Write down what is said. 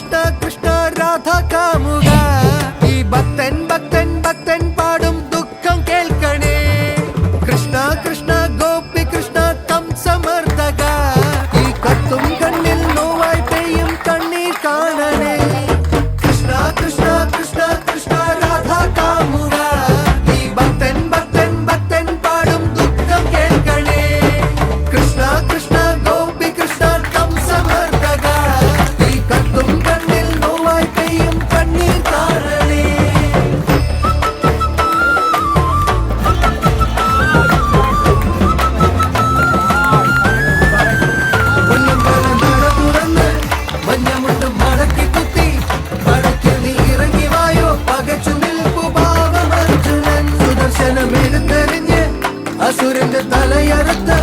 കൃഷ്ണ കൃഷ്ണ രാധ കാമുക ഈ ഭക്തൻ ഭക്തൻ ഭക്തൻ പാടും ദുഃഖം കേൾക്കണേ കൃഷ്ണ കൃഷ്ണ ഗോപി കൃഷ്ണ കംസമർദ്ദക ഈ കത്തും കണ്ണിൽ നോവായി പെയ്യും കണ്ണീർ കാണണേ കൃഷ്ണ കൃഷ്ണ കൃഷ്ണ കൃഷ്ണ രാധ കാമുക ഈ ഭക്തൻ ഭക്തൻ ഭക്തൻ പാടും ദുഃഖം കേൾക്കണേ കൃഷ്ണ കൃഷ്ണ ഗോപി കൃഷ്ണ കംസമർദ്ദക ഈ കത്തും കണ്ണിൽ നോവായി പെയ്യും കണ്ണീർ കാണണേ മഞ്ഞമുട്ടും മടക്കി കുത്തി മടക്കി നീ ഇറങ്ങി വായോ പകച്ചു നിൽപ്പു പാവം അർജുനൻ സുദർശനം എടുത്തെറിഞ്ഞ് അസുരന്റെ തലയറുത്ത്